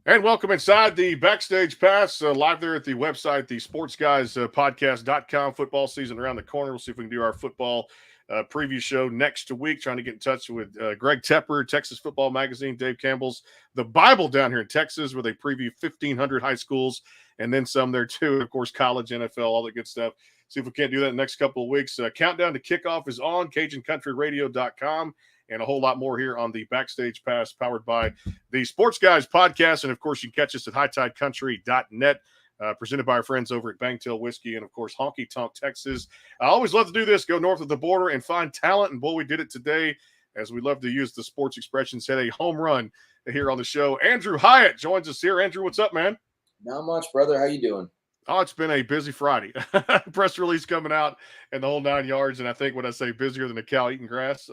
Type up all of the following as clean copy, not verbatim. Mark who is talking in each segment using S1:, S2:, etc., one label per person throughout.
S1: And welcome inside the Backstage Pass, live there at the website, the sportsguyspodcast.com. Football season around the corner. We'll see if we can do our football preview show next week. Trying to get in touch with Greg Tepper, Texas Football Magazine, Dave Campbell's The Bible down here in Texas, where they preview 1,500 high schools and then some there too. And of course, college, NFL, all that good stuff. See if we can't do that in the next couple of weeks. Countdown to kickoff is on CajunCountryRadio.com. And a whole lot more here on the Backstage Pass, powered by the Sports Guys podcast. And of course, you can catch us at hightidecountry.net, presented by our friends over at Bangtail Whiskey and, of course, Honky Tonk Texas. I always love to do this, go north of the border and find talent. And boy, we did it today, as we love to use the sports expressions, hit a home run here on the show. Andrew Hyatt joins us here. Andrew, what's up, man?
S2: Not much, brother. How you doing?
S1: Oh, it's been a busy Friday. Press release coming out and the whole 9 yards. And I think when I say busier than a cow eating grass,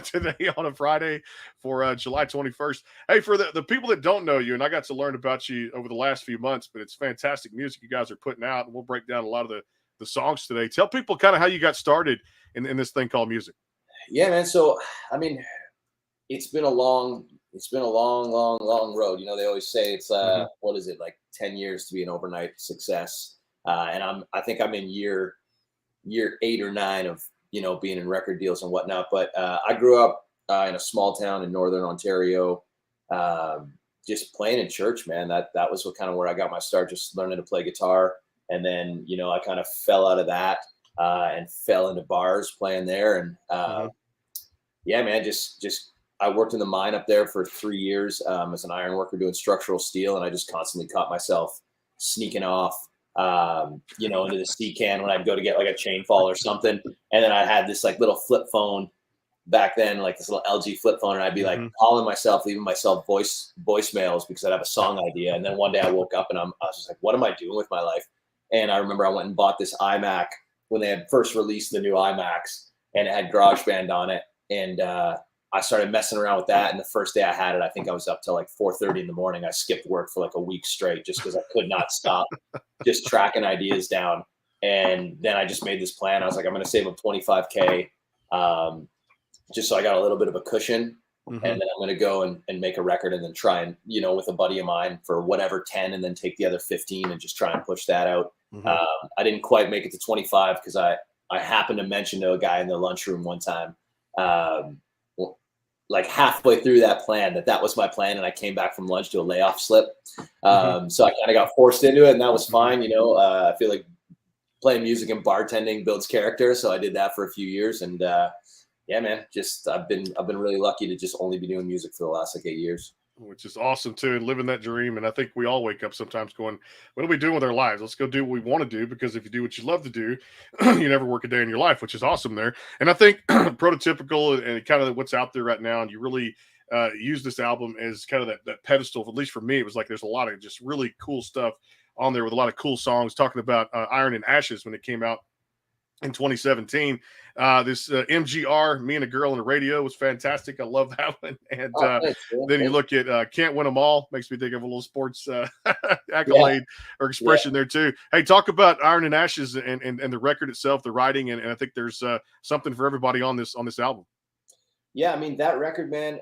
S1: today on a Friday for July 21st. Hey, for the people that don't know you, and I got to learn about you over the last few months, but it's fantastic music you guys are putting out, and we'll break down a lot of the songs today. Tell people kind of how you got started in this thing called music.
S2: Yeah, man. So, I mean, it's been a long road. You know, they always say it's, what is it, like 10 years to be an overnight success. And I think I'm in year 8 or 9 of, you know, being in record deals and whatnot. But I grew up in a small town in Northern Ontario, just playing in church, man. That was what kind of where I got my start, just learning to play guitar. And then, you know, I kind of fell out of that and fell into bars playing there. And yeah, man, just I worked in the mine up there for 3 years as an iron worker doing structural steel. And I just constantly caught myself sneaking off, you know, into the sea can when I'd go to get like a chain fall or something. And then I had this like little flip phone back then, like this little LG flip phone. And I'd be like calling myself, leaving myself voicemails because I'd have a song idea. And then one day I woke up and I was just like, what am I doing with my life? And I remember I went and bought this iMac when they had first released the new iMacs, and it had GarageBand on it. And I started messing around with that. And the first day I had it, I think I was up till like 4:30 in the morning. I skipped work for like a week straight just because I could not stop just tracking ideas down. And then I just made this plan. I was like, I'm going to save up $25K just so I got a little bit of a cushion. And then I'm going to go and make a record and then try and, you know, with a buddy of mine for whatever 10 and then take the other 15 and just try and push that out. I didn't quite make it to 25 because I happened to mention to a guy in the lunchroom one time, like halfway through that plan, that was my plan. And I came back from lunch to a layoff slip. So I kind of got forced into it, and that was fine. You know, I feel like playing music and bartending builds character. So I did that for a few years. And yeah, man, just I've been really lucky to just only be doing music for the last like 8 years.
S1: Which is awesome too, and living that dream. And I think we all wake up sometimes going, what are we doing with our lives? Let's go do what we want to do, because if you do what you love to do, you never work a day in your life, which is awesome there. And I think prototypical and kind of what's out there right now, and you really use this album as kind of that pedestal. At least for me, it was like there's a lot of just really cool stuff on there with a lot of cool songs, talking about Iron and Ashes when it came out in 2017. This MGR, Me and a Girl in the Radio, was fantastic. I love that one. And then you look at Can't Win Them All, makes me think of a little sports accolade or expression there too. Hey, talk about Iron and Ashes and the record itself, the writing, and I think there's something for everybody on this album.
S2: Yeah, I mean, that record, man,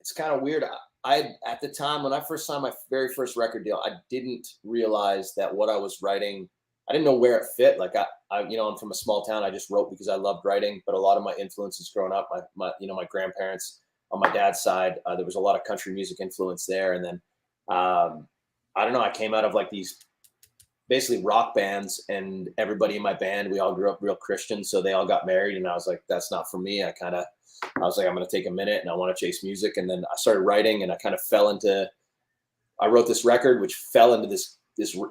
S2: it's kind of weird. I at the time when I first signed my very first record deal, I didn't realize that what I was writing, I didn't know where it fit. Like I, you know, I'm from a small town. I just wrote because I loved writing. But a lot of my influences growing up, my grandparents on my dad's side, there was a lot of country music influence there. And then I don't know, I came out of like these basically rock bands, and everybody in my band, we all grew up real Christian, so they all got married, and I was like, that's not for me. I was like, I'm going to take a minute and I want to chase music. And then I started writing, and I kind of I wrote this record, which fell into this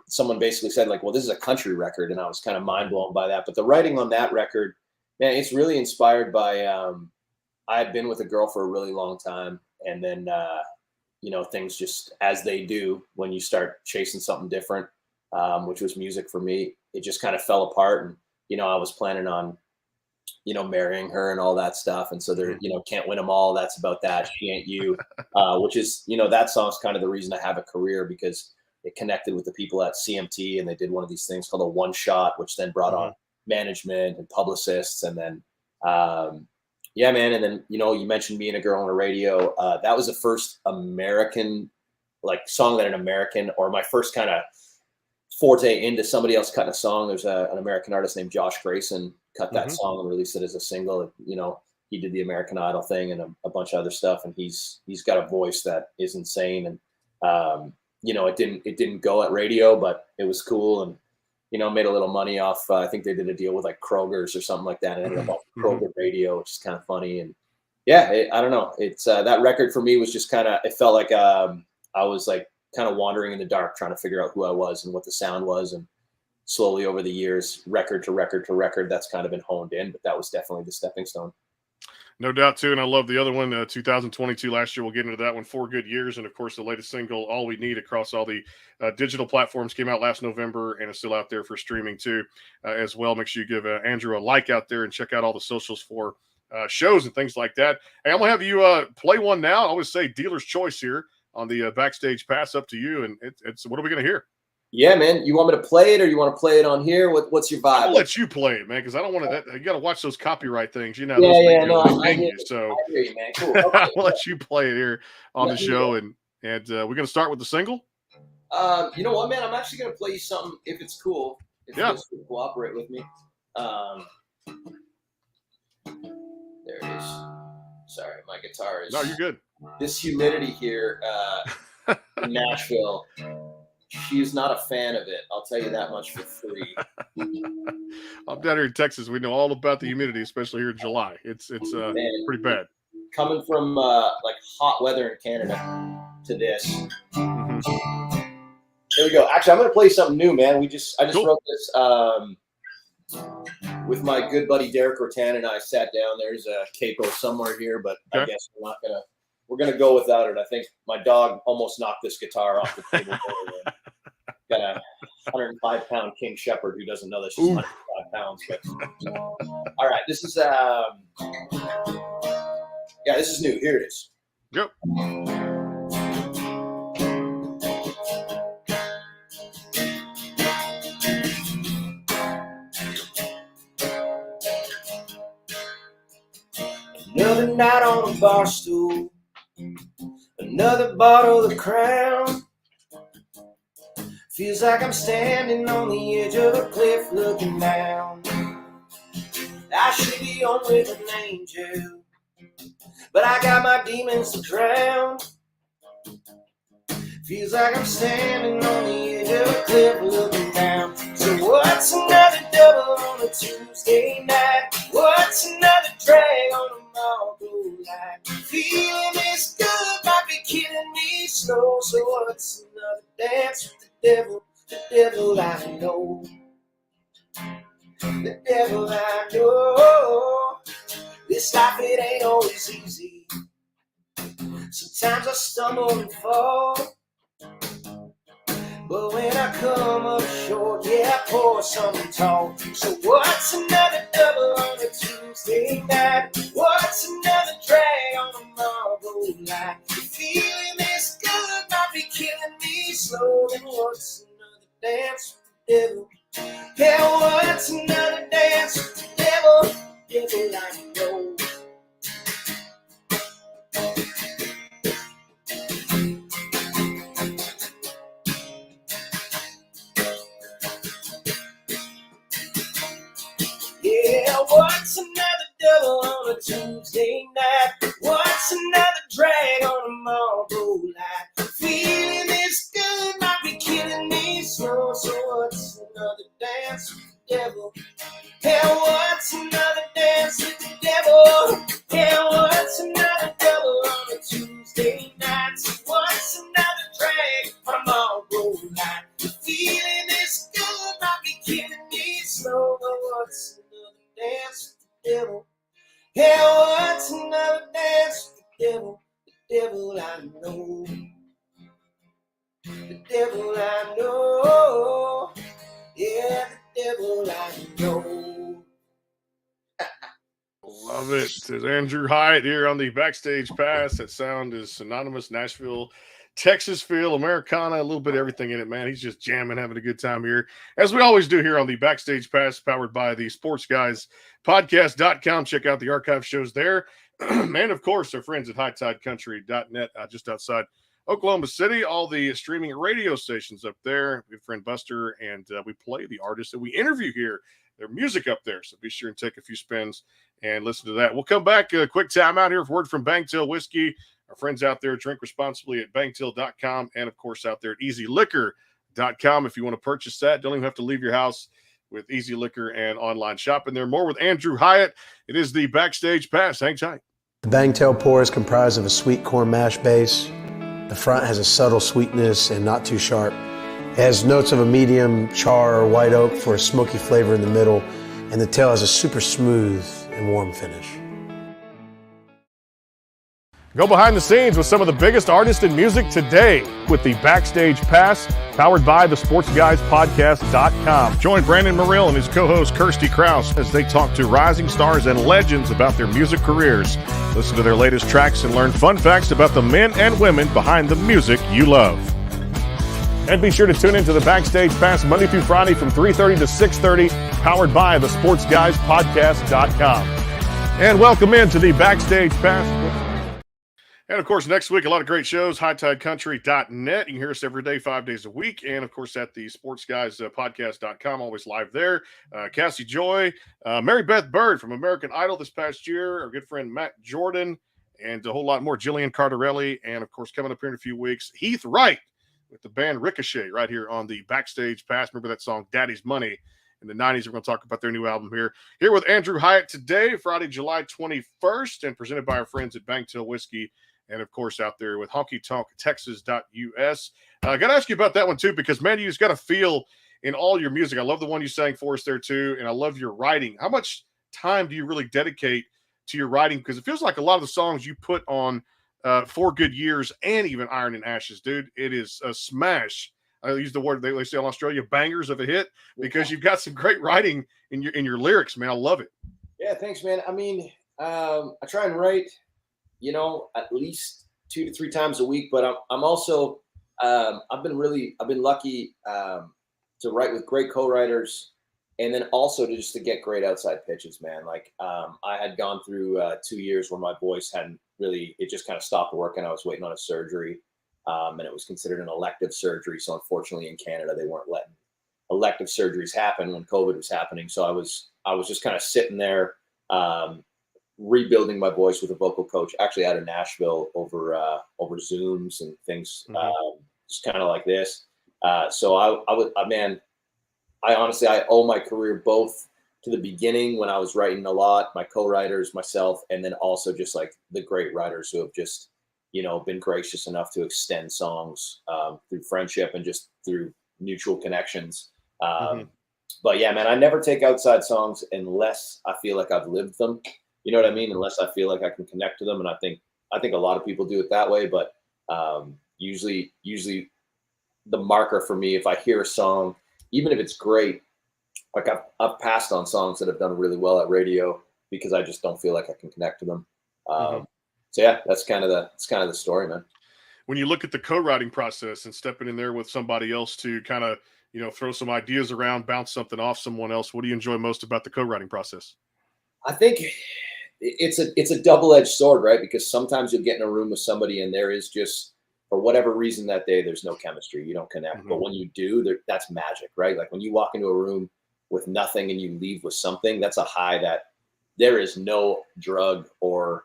S2: someone basically said like, well, this is a country record. And I was kind of mind blown by that. But the writing on that record, man, it's really inspired by, I had been with a girl for a really long time. And then, you know, things just as they do when you start chasing something different, which was music for me, it just kind of fell apart. And, you know, I was planning on, you know, marrying her and all that stuff. And so there, you know, Can't Win Them All, that's about that. She Ain't You, which is, you know, that song's kind of the reason I have a career, because it connected with the people at CMT, and they did one of these things called a one shot, which then brought on management and publicists. And then, Yeah, man. And then, you mentioned Being a Girl on the Radio. That was the first American song that an American, or my first kind of forte into somebody else cutting a song. There's an American artist named Josh Grayson cut that song and released it as a single. He did the American Idol thing and a bunch of other stuff. And he's got a voice that is insane. And, it didn't go at radio, but it was cool. And, made a little money off. I think they did a deal with like Kroger's or something like that. And ended up on Kroger Radio, which is kind of funny. And yeah, I don't know. It's that record for me was just kind of, it felt like I was like kind of wandering in the dark, trying to figure out who I was and what the sound was. And slowly over the years, record to record to record, that's kind of been honed in. But that was definitely the stepping stone.
S1: No doubt, too. And I love the other one, 2022 last year. We'll get into that one, 4 Good Years. And, of course, the latest single, All We Need, across all the digital platforms, came out last November and is still out there for streaming, too, as well. Make sure you give Andrew a like out there and check out all the socials for shows and things like that. Hey, I'm going to have you play one now. I always say dealer's choice here on the Backstage Pass. Up to you. And it's what are we going to hear?
S2: Yeah, man. You want me to play it, or you want to play it on here? What's your vibe?
S1: I'll let you play it, man, because I don't want to. You got to watch those copyright things,
S2: I
S1: hear
S2: you,
S1: so
S2: I hear you, man. Cool. Okay.
S1: I'll let you play it here on the show, and we're going to start with the single.
S2: You know what, man? I'm actually going to play you something if it's cool. If you guys will cooperate with me. There it is. Sorry, my guitar is.
S1: No, you're good.
S2: This humidity here in Nashville. She's not a fan of it. I'll tell you that much for free.
S1: I'm down here in Texas. We know all about the humidity, especially here in July. It's pretty bad.
S2: Coming from like hot weather in Canada to this. There we go. Actually, I'm going to play something new, man. I just wrote this with my good buddy Derek Rotan, and I sat down. There's a capo somewhere here, but I guess we're gonna go without it. I think my dog almost knocked this guitar off the table. Got a 105-pound King Shepherd who doesn't know that she's 105 pounds. But all right, this is this is new. Here it is.
S1: Yep.
S2: Another night on a bar stool, another bottle of Crown. Feels like I'm standing on the edge of a cliff looking down. I should be on with an angel, but I got my demons to drown. Feels like I'm standing on the edge of a cliff looking down. So what's another double on a Tuesday night? What's another drag on a Marlboro light? Feeling this good might be killing me slow. So what's another dance with the devil I know? The devil I know. This life, it ain't always easy. Sometimes I stumble and fall, but when I come up short, I pour something tall. So what's another double on a Tuesday night? What's another drag on a Marlboro light? Feeling this good might be killing me slow. Then what's another dance with the devil? Yeah, what's another dance with the devil? Devil I know. Yeah, what's another double on a Tuesday night? What's another drag on a Marlboro light? Feeling this good might be killing me slow. So what's another dance with the devil? Yeah, what's another dance with the devil? Yeah, what's another double on a Tuesday night? So what's another drag on a Marlboro light? Feeling this good might be killing me slow. But what's dance with the devil? Yeah, what's another dance with the devil? The devil I know. The devil I know. Yeah, the devil I know.
S1: Love it. It's Andrew Hyatt here on the Backstage Pass. That sound is synonymous. Nashville, Texas feel, Americana, a little bit of everything in it, man. He's just jamming, having a good time here, as we always do here on the Backstage Pass, powered by the Sports Guys Podcast.com. Check out the archive shows there. And, of course, our friends at HighTideCountry.net, just outside Oklahoma City. All the streaming radio stations up there. Good friend Buster, and we play the artists that we interview here. Their music up there, so be sure and take a few spins and listen to that. We'll come back. A quick time out here for word from Bangtail Whiskey. Our friends out there, drink responsibly at bangtail.com, and, of course, out there at easyliquor.com. If you want to purchase that, don't even have to leave your house with Easy Liquor and online shopping there. More with Andrew Hyatt. It is the Backstage Pass. Hang tight.
S3: The Bangtail pour is comprised of a sweet corn mash base. The front has a subtle sweetness and not too sharp. It has notes of a medium char or white oak for a smoky flavor in the middle, and the tail has a super smooth and warm finish.
S1: Go behind the scenes with some of the biggest artists in music today with the Backstage Pass, powered by the SportsGuysPodcast.com. Join Brandon Morrill and his co-host Kirsty Krause as they talk to rising stars and legends about their music careers. Listen to their latest tracks and learn fun facts about the men and women behind the music you love. And be sure to tune into the Backstage Pass Monday through Friday from 3:30 to 6:30, powered by the SportsGuysPodcast.com. And welcome into the Backstage Pass. And, of course, next week, a lot of great shows, HighTideCountry.net. You can hear us every day, 5 days a week. And, of course, at the SportsGuysPodcast.com, always live there. Cassie Joy, Mary Beth Bird from American Idol this past year, our good friend Matt Jordan, and a whole lot more, Jillian Cardarelli. And, of course, coming up here in a few weeks, Heath Wright with the band Ricochet right here on the Backstage Pass. Remember that song, Daddy's Money, in the 90s. We're going to talk about their new album here. Here with Andrew Hyatt today, Friday, July 21st, and presented by our friends at Bangtail Whiskey. And, of course, out there with Honky Tonk Texas.us. I got to ask you about that one, too, because, man, you just got to feel in all your music. I love the one you sang for us there, too, and I love your writing. How much time do you really dedicate to your writing? Because it feels like a lot of the songs you put on 4 Good Years and even Iron and Ashes, dude, it is a smash. I use the word they say in Australia, bangers of a hit, because you've got some great writing in your lyrics, man. I love it.
S2: Yeah, thanks, man. I mean, I try and write, at least 2 to 3 times a week, but I'm also I've been lucky to write with great co-writers, and then also to get great outside pitches, man. Like I had gone through 2 years where my voice hadn't really, it just kind of stopped working. I was waiting on a surgery, and it was considered an elective surgery. So unfortunately in Canada, they weren't letting elective surgeries happen when COVID was happening. So I was just kind of sitting there, rebuilding my voice with a vocal coach, actually out of Nashville over Zooms and things, just kind of like this. So I honestly, I owe my career both to the beginning when I was writing a lot, my co-writers, myself, and then also just like the great writers who have just, been gracious enough to extend songs through friendship and just through mutual connections. But yeah, man, I never take outside songs unless I feel like I've lived them. You know what I mean? Unless I feel like I can connect to them. And I think a lot of people do it that way, but usually the marker for me, if I hear a song, even if it's great, like I've passed on songs that have done really well at radio because I just don't feel like I can connect to them. So yeah, that's kind of the story, man.
S1: When you look at the co-writing process and stepping in there with somebody else to kind of, throw some ideas around, bounce something off someone else, what do you enjoy most about the co-writing process?
S2: I think it's a double-edged sword, right? Because sometimes you'll get in a room with somebody and there is just, for whatever reason that day, there's no chemistry. You don't connect. But when you do, that's magic, right? Like when you walk into a room with nothing and you leave with something, that's a high that there is no drug or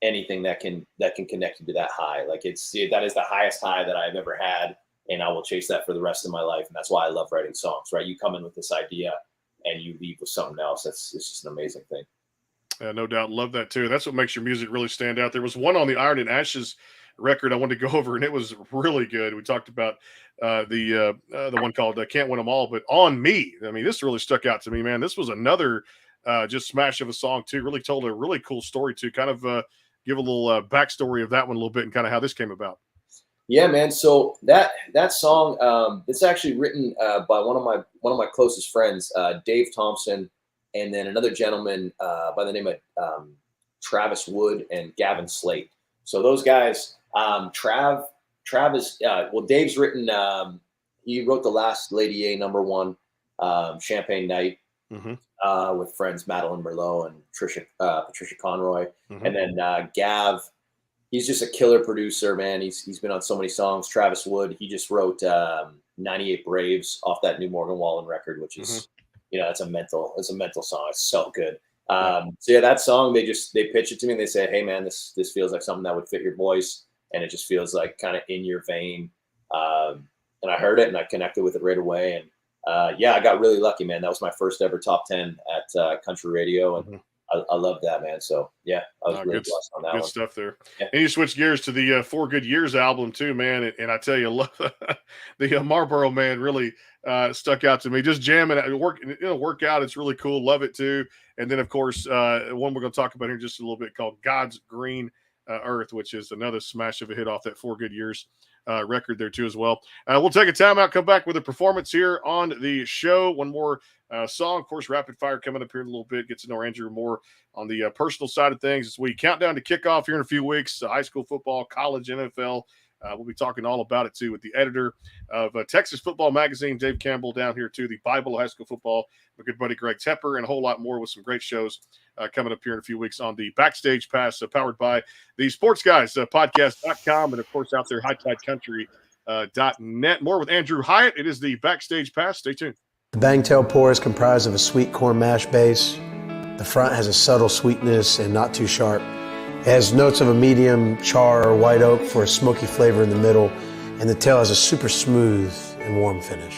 S2: anything that can connect you to that high. Like that is the highest high that I've ever had, and I will chase that for the rest of my life. And that's why I love writing songs, right? You come in with this idea and you leave with something else. It's just an amazing thing.
S1: No doubt. Love that too. That's what makes your music really stand out. There was one on the Iron and Ashes record I wanted to go over, and it was really good. We talked about the one called Can't Win Them All, but On Me. I mean, this really stuck out to me, man. This was another just smash of a song too. Really told a really cool story too. Kind of give a little backstory of that one a little bit and kind of how this came about.
S2: Yeah, man. So that song, it's actually written by one of my closest friends, Dave Thompson, and then another gentleman by the name of Travis Wood and Gavin Slate. So those guys, Trav is Dave's written. He wrote the last Lady A #1 Champagne Night with friends Madeline Merlot and Patricia Conroy, and then Gav. He's just a killer producer, man. He's been on so many songs. Travis Wood, he just wrote 98 Braves off that new Morgan Wallen record, which is, it's a mental song. It's so good. So yeah, that song, they pitch it to me and they say, hey man, this feels like something that would fit your voice. And it just feels like kind of in your vein. And I heard it and I connected with it right away. And I got really lucky, man. That was my first ever top 10 at country radio. And I love that, man. So yeah, I was really blessed on that one.
S1: Good stuff there.
S2: Yeah.
S1: And you switch gears to the 4 Good Years album too, man. And I tell you, the Marlboro Man really stuck out to me. Just jamming at work out. It's really cool. Love it too. And then of course, one we're going to talk about here in just a little bit called God's Green Earth, which is another smash of a hit off that 4 Good Years record there too as well. We'll take a timeout, come back with a performance here on the show. One more song, of course, rapid fire coming up here in a little bit. Get to know Andrew more on the personal side of things as we count down to kickoff here in a few weeks. High school football, college, NFL. We'll be talking all about it too with the editor of Texas Football Magazine, Dave Campbell, down here too, the Bible of high school football, my good buddy Greg Tepper, and a whole lot more with some great shows coming up here in a few weeks on the Backstage Pass, powered by the Sports Guys podcast.com, and of course out there hightidecountry.net. More with Andrew Hyatt. It is the Backstage Pass. Stay tuned.
S3: The Bangtail pour is comprised of a sweet corn mash base. The front has a subtle sweetness and not too sharp. It has notes of a medium char or white oak for a smoky flavor in the middle, and the tail has a super smooth and warm finish.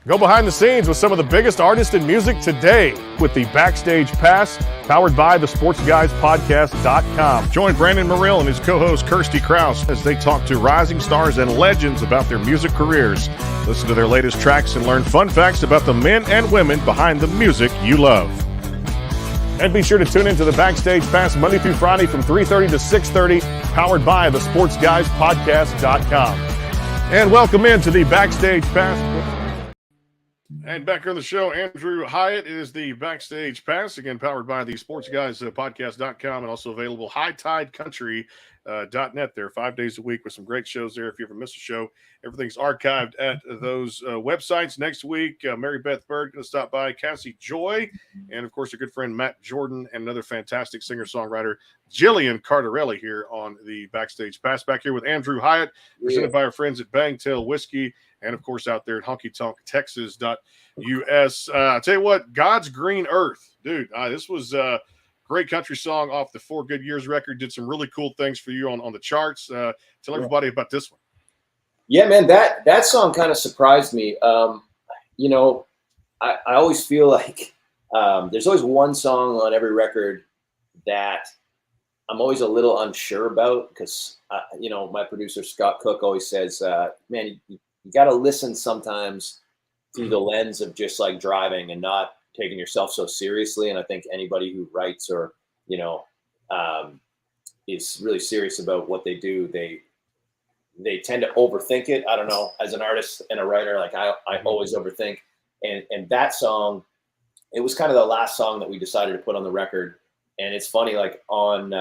S1: Go behind the scenes with some of the biggest artists in music today with the Backstage Pass, powered by the SportsGuysPodcast.com. Join Brandon Morrill and his co-host Kirsty Krause as they talk to rising stars and legends about their music careers. Listen to their latest tracks and learn fun facts about the men and women behind the music you love. And be sure to tune into the Backstage Pass Monday through Friday from 3:30 to 6:30, powered by the SportsGuysPodcast.com. And welcome into the Backstage Pass. And back here on the show, Andrew Hyatt. It is the Backstage Pass, again, powered by the SportsGuysPodcast.com, and also available hightidecountry.net there 5 days a week with some great shows there. If you ever miss a show, everything's archived at those websites. Next week, Mary Beth Bird going to stop by, Cassie Joy, and of course, our good friend Matt Jordan, and another fantastic singer-songwriter, Jillian Cardarelli, here on the Backstage Pass. Back here with Andrew Hyatt, presented by our friends at Bangtail Whiskey, and of course, out there at honkytonktexas.us. I tell you what, God's Green Earth, dude, this was great country song off the 4 Good Years record. Did some really cool things for you on the charts. Tell everybody about this one.
S2: Yeah, man, that song kind of surprised me. I always feel like there's always one song on every record that I'm always a little unsure about because, my producer, Scott Cook, always says, man, you got to listen sometimes through the lens of just like driving and not taking yourself so seriously. And I think anybody who writes or, is really serious about what they do, they tend to overthink it. I don't know, as an artist and a writer, like I always overthink. And that song, it was kind of the last song that we decided to put on the record. And it's funny, like on,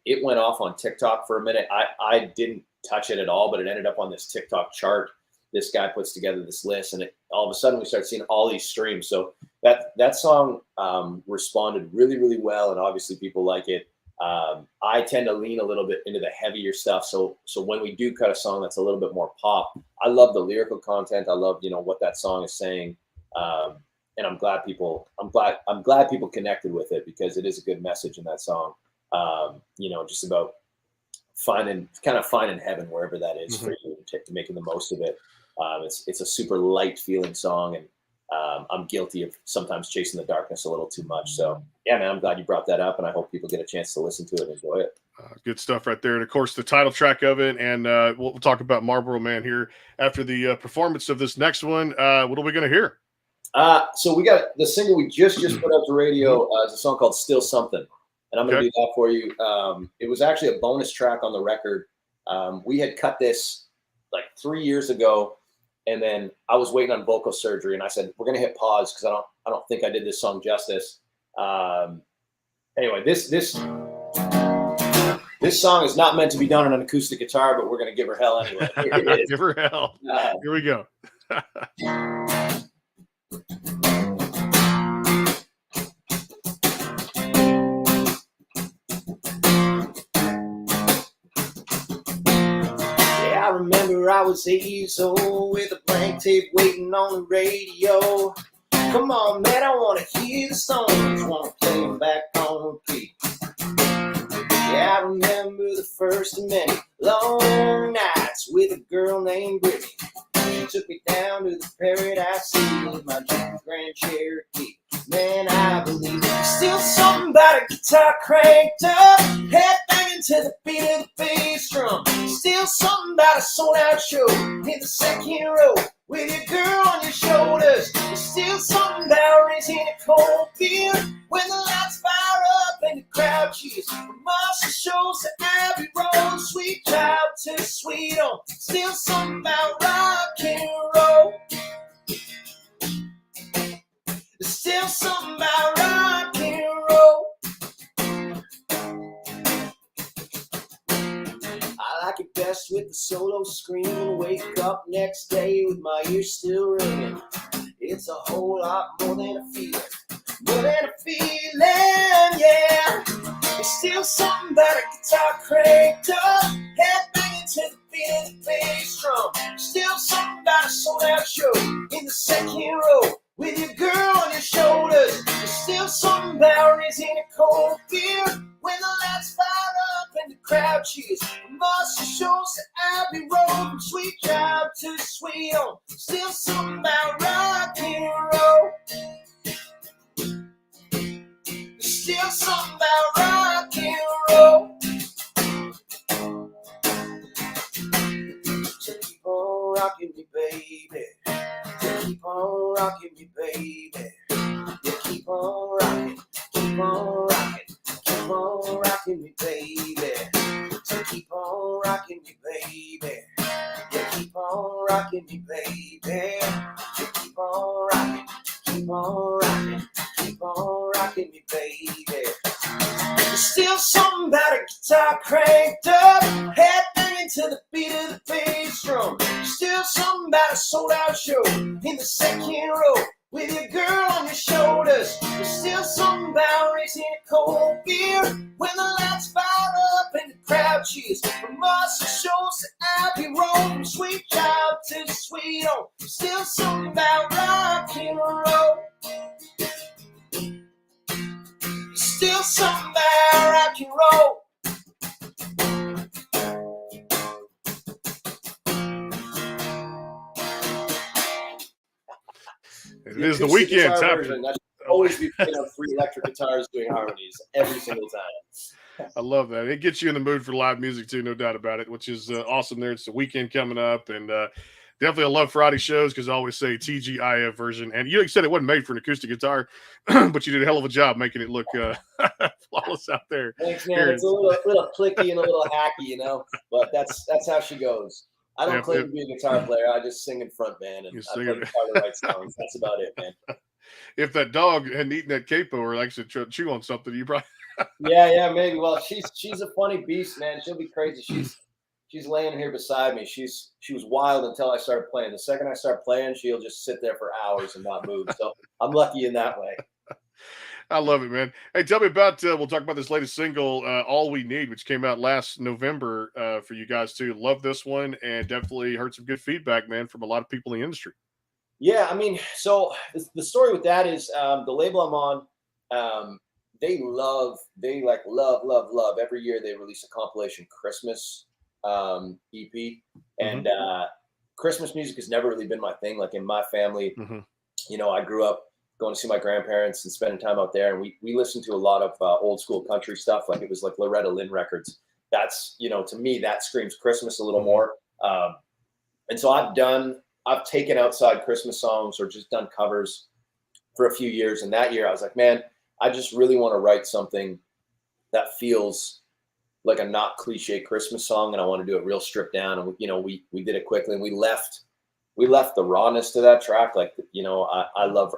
S2: it went off on TikTok for a minute. I didn't touch it at all, but it ended up on this TikTok chart. This guy puts together this list, and all of a sudden we start seeing all these streams. So that song responded really, really well, and obviously people like it. I tend to lean a little bit into the heavier stuff. So when we do cut a song that's a little bit more pop, I love the lyrical content. I love what that song is saying, and I'm glad people connected with it because it is a good message in that song. Just about finding heaven wherever that is for you, making the most of it. It's a super light feeling song, and I'm guilty of sometimes chasing the darkness a little too much. So yeah, man, I'm glad you brought that up, and I hope people get a chance to listen to it and enjoy it.
S1: Good stuff right there. And of course, the title track of it, and we'll talk about Marlboro Man here after the performance of this next one. What are we going to hear?
S2: So we got the single we just put up to radio. It's a song called Still Something. And I'm going to do that for you. It was actually a bonus track on the record. We had cut this like 3 years ago, and then I was waiting on vocal surgery, and I said, we're going to hit pause because I don't think I did this song justice. Anyway, this song is not meant to be done on an acoustic guitar, but we're going to give her hell anyway. Here it is.
S1: Give her hell. Here we go.
S2: I remember I was 8 years old with a blank tape waiting on the radio. Come on, man, I want to hear the songs, want to play them back on repeat. Yeah, I remember the first of many long nights with a girl named Brittany. She took me down to the Paradise City in my Jeep Grand Cherokee. Man, I believe there's still something about a guitar cranked up, head banging to the beat of the bass drum. Still something about a sold-out show in the second row with your girl on your shoulders. There's still something about raising a cold beer when the lights fire up and the crowd cheers. From Marshall shows to Abbey Road, sweet child to sweet home. Still something about rock and roll. There's still something about rock and roll. I like it best with the solo scream and wake up next day with my ears still ringing. It's a whole lot more than a feeling, yeah. There's still something about a guitar cranked up, head banging to the beat of the bass drum. Still something about a sold-out show in the second row with your girl on your shoulders. There's still something about raising a cold beer when the lights fire up and the crowd cheers. From Marshall shows to Abbey Road, from sweet child to sweet home. Still something about rock and roll. There's still something about rock and roll. So keep on rocking me, baby. Keep on rocking me, baby. Yeah, keep on rocking, keep on rocking, keep on rocking me, baby. So keep on rocking me, baby. Yeah, keep on rocking me, baby. Yeah, keep on rocking, keep on rocking, keep on rocking me, baby. There's still something about a guitar cranked up, head banging to the beat of the bass drum. Still something about a sold-out show in the second row with your girl on your shoulders. There's still something about raising a cold beer when the lights fire up and the crowd cheers. From Marshall shows to Abbey Road, from sweet child to sweet home. Still something about rock and roll. Still something about rock and roll.
S1: It is the weekend.
S2: That should always be playing on 3 electric guitars doing harmonies every single time.
S1: I love that. It gets you in the mood for live music too, no doubt about it, which is awesome there. It's the weekend coming up, and definitely I love Friday shows because I always say TGIF version. And you said it wasn't made for an acoustic guitar, but you did a hell of a job making it look flawless out there.
S2: Thanks, man. It's a little clicky and a little hacky, you know, but that's how she goes. I don't claim to be a guitar player. I just sing in front, man, and I play guitar to write songs. That's about it, man.
S1: If that dog hadn't eaten that capo or actually chew on something, you probably
S2: yeah, maybe. Well, she's a funny beast, man. She'll be crazy. She's laying here beside me. She was wild until I started playing. The second I start playing, she'll just sit there for hours and not move. So I'm lucky in that way.
S1: I love it, man. Hey, tell me about, we'll talk about this latest single, All We Need, which came out last November for you guys too. Love this one and definitely heard some good feedback, man, from a lot of people in the industry.
S2: Yeah, I mean, so the story with that is the label I'm on, they love every year they release a compilation Christmas EP. And Christmas music has never really been my thing. Like in my family, you know, I grew up going to see my grandparents and spending time out there. And we listened to a lot of old school country stuff. Like it was like Loretta Lynn records. That's, you know, to me, that screams Christmas a little more. And so I've taken outside Christmas songs or just done covers for a few years. And that year I was like, man, I just really want to write something that feels like a not cliche Christmas song. And I want to do it real stripped down. And you know, we did it quickly and we left the rawness to that track. Like, you know, I love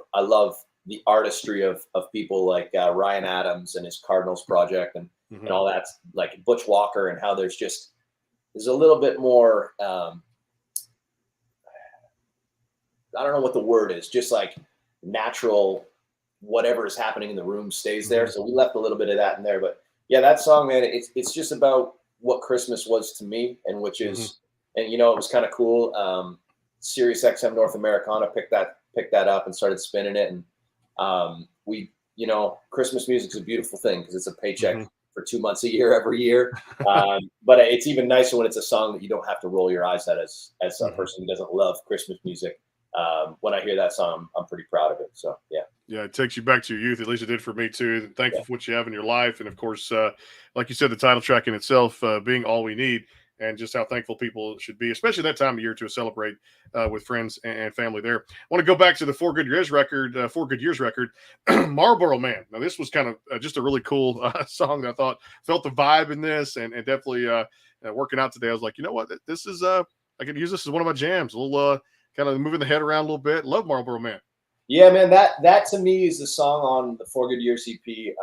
S2: the artistry of people like Ryan Adams and his Cardinals project and all that, like Butch Walker, and how there's a little bit more, I don't know what the word is, just like natural, whatever is happening in the room stays there. So we left a little bit of that in there, but yeah, that song, man, it's just about what Christmas was to me, and which is, and it was kind of cool. Sirius XM North Americana picked that up and started spinning it, and we, Christmas music is a beautiful thing because it's a paycheck for 2 months a year every year. But it's even nicer when it's a song that you don't have to roll your eyes at as a person who doesn't love Christmas music. When I hear that song, I'm pretty proud of it. So yeah.
S1: Yeah, it takes you back to your youth. At least it did for me too. Thankful for what you have in your life, and of course, like you said, the title track in itself being "All We Need," and just how thankful people should be, especially that time of year, to celebrate with friends and family. There, I want to go back to the 4 Good Years record, Marlboro Man. Now, this was kind of just a really cool song that I thought felt the vibe in this, and definitely working out today. I was like, you know what, this is I can use this as one of my jams. A little kind of moving the head around a little bit. Love Marlboro Man.
S2: Yeah, man, that to me is the song on the 4 Good Years EP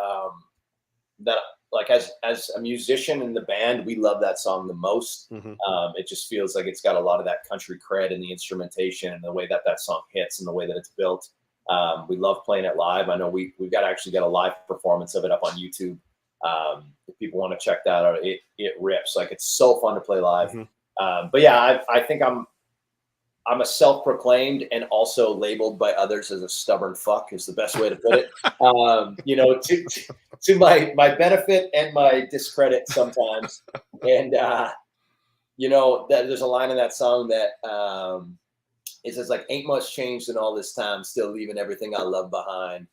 S2: that, like, as a musician in the band, we love that song the most. It just feels like it's got a lot of that country cred in the instrumentation and the way that song hits and the way that it's built. We love playing it live. I know we've got a live performance of it up on YouTube. If people want to check that out, it rips. Like, it's so fun to play live. But yeah, I think I'm a self-proclaimed and also labeled by others as a stubborn fuck is the best way to put it. To my benefit and my discredit sometimes. And, there's a line in that song that it says, like, ain't much changed in all this time, still leaving everything I love behind.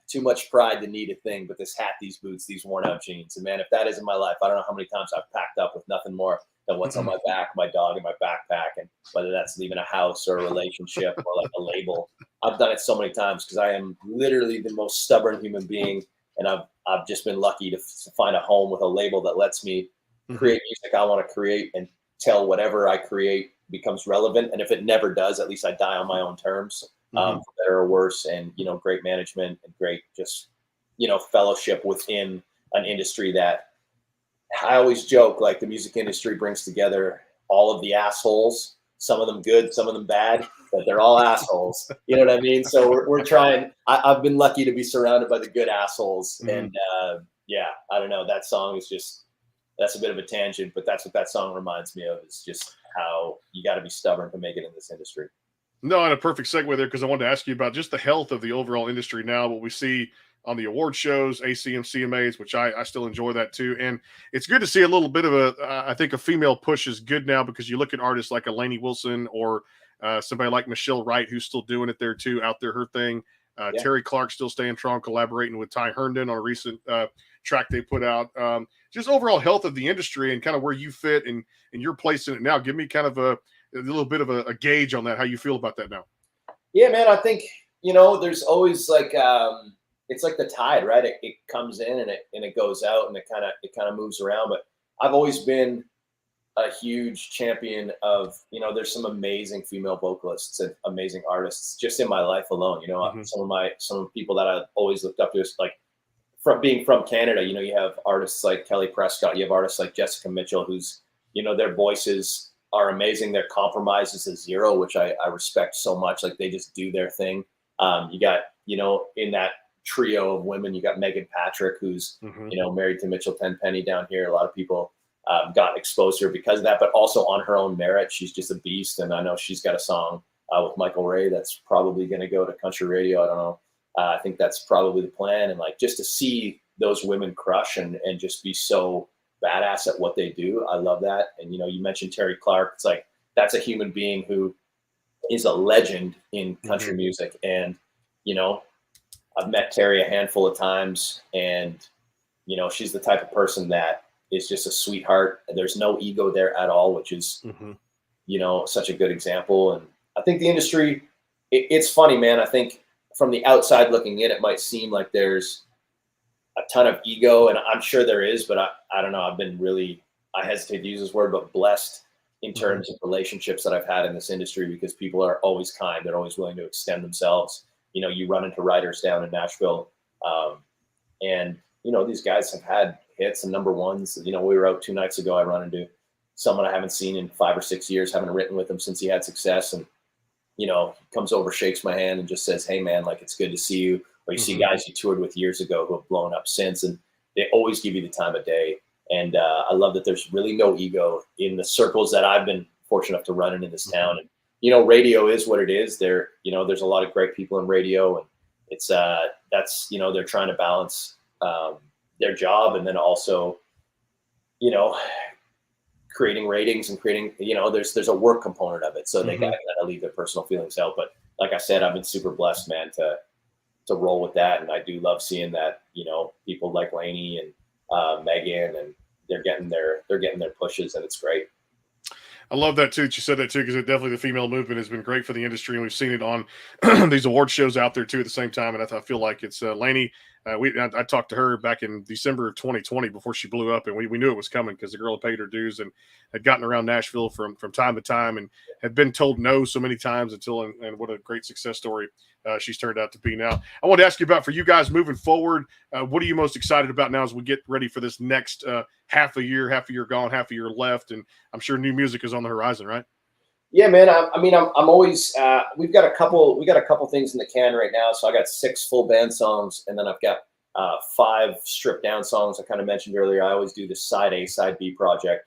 S2: Too much pride to need a thing, but this hat, these boots, these worn out jeans. And man, if that isn't my life, I don't know how many times I've packed up with nothing more than what's on my back, my dog, and my backpack, and whether that's leaving a house or a relationship or like a label. I've done it so many times because I am literally the most stubborn human being, and I've just been lucky to find a home with a label that lets me create music I want to create and tell whatever I create becomes relevant. And if it never does, at least I die on my own terms, for better or worse. And great management and great just fellowship within an industry that, I always joke, like, the music industry brings together all of the assholes, some of them good, some of them bad, but they're all assholes. You know what I mean? So we're trying. I've been lucky to be surrounded by the good assholes. And yeah, I don't know. That song is just, that's a bit of a tangent, but that's what that song reminds me of. It's just how you got to be stubborn to make it in this industry.
S1: No, and a perfect segue there, because I wanted to ask you about just the health of the overall industry now, what we see on the award shows, ACM, CMAs, which I still enjoy that too. And it's good to see a little bit of I think a female push is good now, because you look at artists like Lainey Wilson or somebody like Michelle Wright, who's still doing it there too, out there, her thing. Terry Clark still staying strong, collaborating with Ty Herndon on a recent track they put out. Just overall health of the industry and kind of where you fit and your place in it now. Give me kind of a little bit of a gauge on that, how you feel about that now.
S2: Yeah, man, I think, there's always like, it's like the tide, right? It comes in and it goes out, and it kind of moves around. But I've always been a huge champion of, there's some amazing female vocalists and amazing artists just in my life alone. Some of people that I've always looked up to, is like, from being from Canada, you have artists like Kelly Prescott, you have artists like Jessica Mitchell, who's, their voices are amazing. Their compromise is a zero, which I respect so much. Like, they just do their thing. You got, in that trio of women, you got Megan Patrick, who's married to Mitchell Tenpenny down here. A lot of people got exposed to her because of that, but also on her own merit. She's just a beast, and I know she's got a song with Michael Ray that's probably going to go to country radio. I don't know. I think that's probably the plan. And like, just to see those women crush and just be so badass at what they do, I love that. And you mentioned Terry Clark. It's like, that's a human being who is a legend in country music, and I've met Terry a handful of times, and, she's the type of person that is just a sweetheart. There's no ego there at all, which is, such a good example. And I think the industry, it's funny, man. I think from the outside looking in, it might seem like there's a ton of ego, and I'm sure there is, but I don't know. I've been really, I hesitate to use this word, but blessed in terms of relationships that I've had in this industry, because people are always kind. They're always willing to extend themselves. you run into writers down in Nashville. And, these guys have had hits and number ones. We were out 2 nights ago. I run into someone I haven't seen in 5 or 6 years, haven't written with him since he had success. And, he comes over, shakes my hand and just says, "Hey man, like, it's good to see you." Or you see guys you toured with years ago who have blown up since, and they always give you the time of day. And I love that there's really no ego in the circles that I've been fortunate enough to run in this town. And, radio is what it is. There's a lot of great people in radio, and it's they're trying to balance their job and then also, creating ratings and creating, there's a work component of it. So they gotta leave their personal feelings out. But like I said, I've been super blessed, man, to roll with that. And I do love seeing that, people like Lainey and Megan, and they're getting their pushes, and it's great.
S1: I love that too. That you said that too, because definitely the female movement has been great for the industry, and we've seen it on these award shows out there too at the same time. And I feel like it's Lainey. I talked to her back in December of 2020 before she blew up, and we knew it was coming because the girl had paid her dues and had gotten around Nashville from time to time and had been told no so many times until, and what a great success story she's turned out to be now. I want to ask you about, for you guys moving forward, what are you most excited about now as we get ready for this next half a year gone, half a year left, and I'm sure new music is on the horizon, right?
S2: Yeah, man. I'm always. We got a couple things in the can right now. So I got 6 full band songs, and then I've got 5 stripped down songs. I kind of mentioned earlier. I always do this side A, side B project.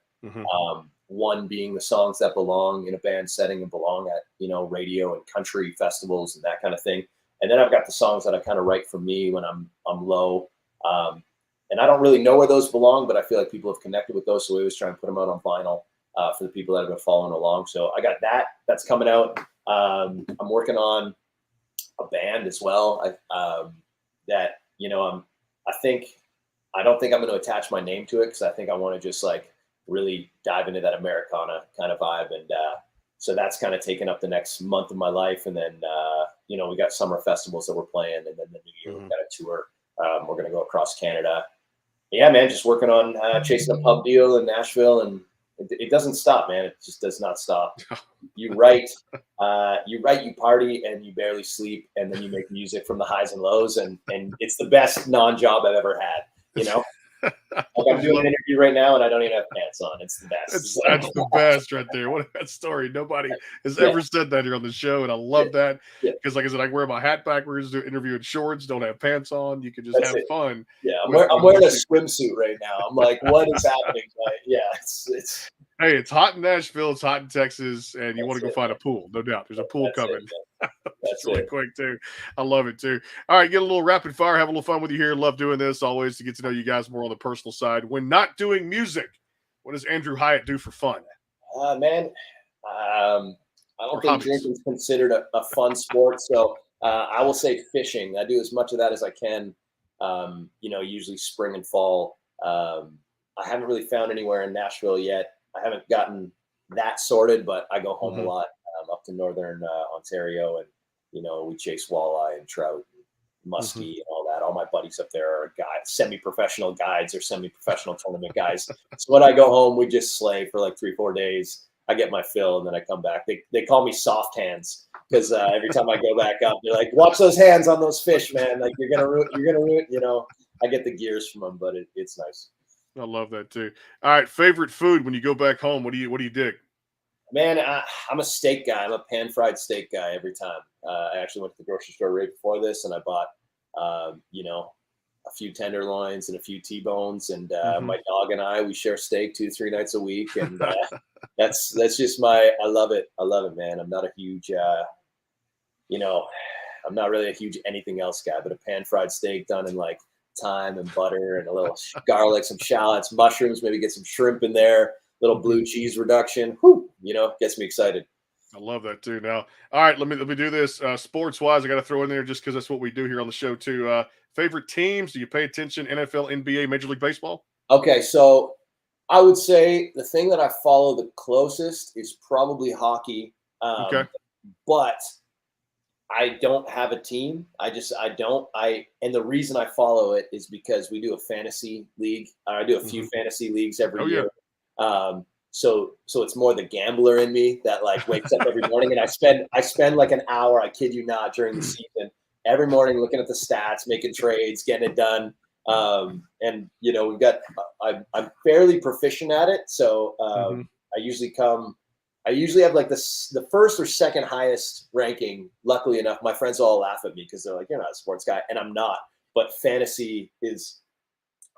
S2: One being the songs that belong in a band setting and belong at radio and country festivals and that kind of thing. And then I've got the songs that I kind of write for me when I'm low. And I don't really know where those belong, but I feel like people have connected with those, so we always try and put them out on vinyl. For the people that have been following along. So I got that's coming out. I'm working on a band as well. I don't think I'm going to attach my name to it, because I think I want to just like really dive into that Americana kind of vibe. And so that's kind of taken up the next month of my life. And then, we got summer festivals that we're playing, and then the new year we've got a tour. We're going to go across Canada. Yeah, man, just working on chasing a pub deal in Nashville, and it doesn't stop, man. It just does not stop. You write, you party, and you barely sleep, and then you make music from the highs and lows, and it's the best non-job I've ever had. Like, I'm doing an interview right now, and I don't even have pants on. It's the best.
S1: That's the best right there. What a bad story. Nobody has ever said that here on the show, and I love that. Because, like I said, I can wear my hat backwards, do an interview in shorts, don't have pants on. You can just have fun.
S2: Yeah, I'm wearing a swimsuit right now. I'm like, what is happening? It's
S1: Hey, it's hot in Nashville, it's hot in Texas, and you want to go find a pool. No doubt. There's a pool coming. That's really quick, too. I love it, too. All right, get a little rapid fire. Have a little fun with you here. Love doing this always to get to know you guys more on the personal side. When not doing music, what does Andrew Hyatt do for fun?
S2: Man, I don't think drinking is considered a fun sport. So I will say fishing. I do as much of that as I can, usually spring and fall. I haven't really found anywhere in Nashville yet. I haven't gotten that sorted, but I go home a lot up to northern Ontario, and we chase walleye and trout and muskie and all that. All my buddies up there are semi-professional guides or semi-professional tournament guys. So when I go home, we just slay for like 3-4 days. I get my fill, and then I come back. They call me soft hands, because every time I go back up, they're like, "Watch those hands on those fish, man! Like you're gonna ruin." I get the gears from them, but it's nice.
S1: I love that too. All right, favorite food when you go back home? What do you dig?
S2: Man, I'm a steak guy. I'm a pan-fried steak guy every time. I actually went to the grocery store right before this, and I bought, a few tenderloins and a few T-bones. And my dog and we share steak 2-3 nights a week, and that's just I love it. I love it, man. I'm not a huge, I'm not really a huge anything else guy, but a pan-fried steak done in like thyme and butter and a little garlic, some shallots, mushrooms, maybe get some shrimp in there, little blue cheese reduction. Whew, gets me excited.
S1: I love that too. Now, all right, let me do this. Sports wise, I got to throw in there just because that's what we do here on the show too. Favorite teams? Do you pay attention? NFL, NBA, Major League Baseball?
S2: Okay, so I would say the thing that I follow the closest is probably hockey. But I don't have a team. And the reason I follow it is because we do a fantasy league. I do a few fantasy leagues every year. So it's more the gambler in me that like wakes up every morning, and I spend like an hour, I kid you not, during the season. every morning looking at the stats, making trades, getting it done. And you know, I'm fairly proficient at it. So I usually have like the first or second highest ranking. Luckily enough, my friends all laugh at me because they're like, "You're not a sports guy," and I'm not. But fantasy is,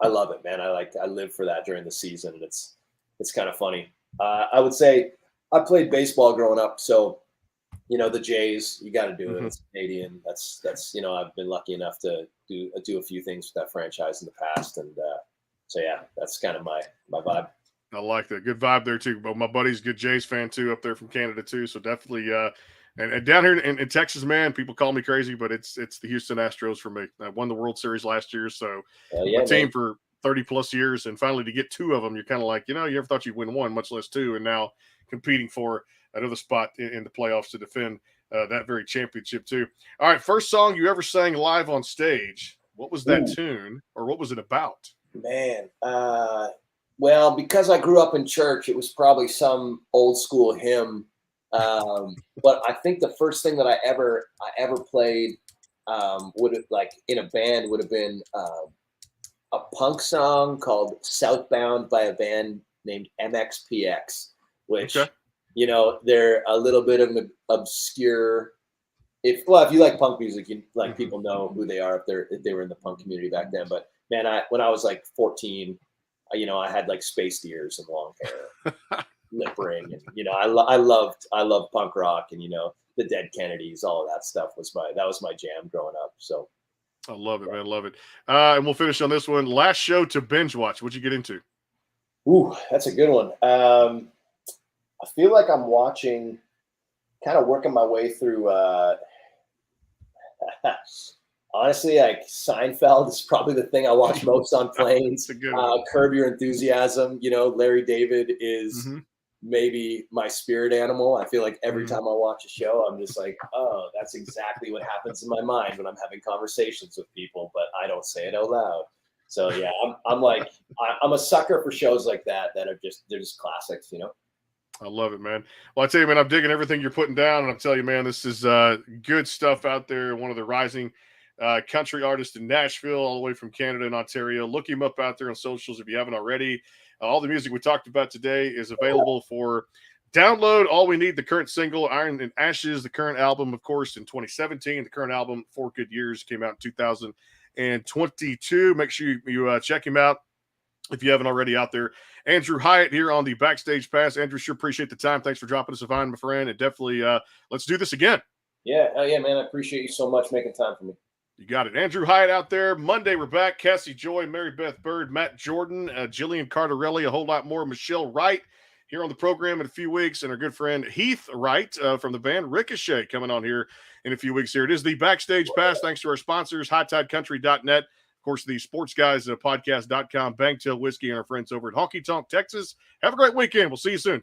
S2: I love it, man. I live for that during the season. It's kind of funny. I would say I played baseball growing up, so you know the Jays. You got to do it. It's Canadian. That's you know, I've been lucky enough to do a few things with that franchise in the past, and so yeah, that's kind of my vibe.
S1: I like that. Good vibe there too. But my buddy's a good Jays fan too, up there from Canada too. So definitely, and down here in Texas, man, people call me crazy, but it's the Houston Astros for me. I won the World Series last year, so
S2: Yeah,
S1: my team
S2: man.
S1: for 30 plus years, and finally to get two of them, you're kind of like, you know, you ever thought you'd win one, much less two, and now competing for another spot in the playoffs to defend that very championship too. All right, first song you ever sang live on stage. What was that tune, or what was it about?
S2: Man, well, because I grew up in church, it was probably some old school hymn. But I think the first thing that I ever played would have, like, in a band, would have been a punk song called "Southbound" by a band named MXPX, which you know, they're a little bit of an obscure. If you like punk music, you like people know who they are if they were in the punk community back then. But man, when I was like 14, you know, I had like spaced ears and long hair, lip ring, and you know, I loved punk rock, and you know, the Dead Kennedys, all of that stuff was my jam growing up. So
S1: I love it, man. Love it. And we'll finish on this one. Last show to binge watch. What'd you get into?
S2: Ooh, that's a good one. I feel like I'm watching, kind of working my way through. Honestly, like Seinfeld is probably the thing I watch most on planes. Curb Your Enthusiasm. You know, Larry David is maybe my spirit animal. I feel like every time I watch a show, I'm just like, oh, that's exactly what happens in my mind when I'm having conversations with people, but I don't say it out loud. So yeah, I'm a sucker for shows like that are they're just classics, you know.
S1: I love it, man. Well, I tell you, man, I'm digging everything you're putting down, and I'm telling you, man, this is good stuff out there. One of the rising country artists in Nashville, all the way from Canada and Ontario. Look him up out there on socials if you haven't already. All the music we talked about today is available for download. All we need, the current single, Iron and Ashes, the current album, of course, in 2017. The current album, 4 Good Years, came out in 2022. Make sure you check him out if you haven't already out there. Andrew Hyatt here on the Backstage Pass. Andrew, sure appreciate the time. Thanks for dropping us a vine, my friend. And definitely let's do this again.
S2: Yeah. Oh, yeah, man. I appreciate you so much making time for me.
S1: You got it. Andrew Hyatt out there. Monday, we're back. Cassie Joy, Mary Beth Bird, Matt Jordan, Jillian Cardarelli, a whole lot more. Michelle Wright here on the program in a few weeks. And our good friend Heath Wright from the band Ricochet coming on here in a few weeks here. It is the Backstage Pass. Thanks to our sponsors, HighTideCountry.net. Of course, the Sports Guys podcast.com, Bangtail Whiskey, and our friends over at Honky Tonk, Texas. Have a great weekend. We'll see you soon.